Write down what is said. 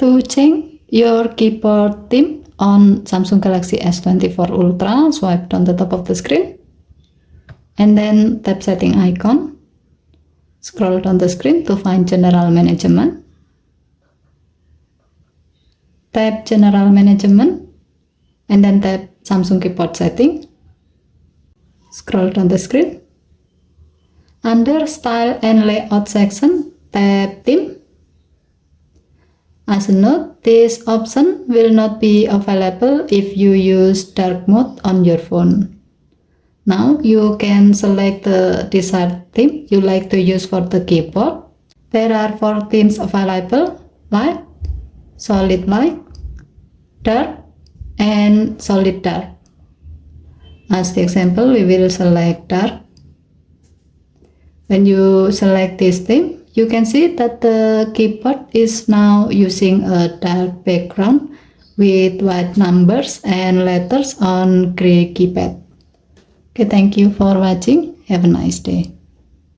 To change your keyboard theme on Samsung Galaxy S24 Ultra, swipe down the top of the screen and then tap setting icon. Scroll down the screen to find General Management. Tap General Management and then tap Samsung Keyboard Setting. Scroll down the screen. Under Style and Layout section, tap Theme. As a note, this option will not be available if you use dark mode on your phone. Now you can select the desired theme you like to use for the keyboard. There are 4 themes available: light, solid light, dark, and solid dark. As the example, we will select dark. When you select this theme, you can see that the keyboard is now using a dark background with white numbers and letters on gray keypad. Okay, thank you for watching. Have a nice day.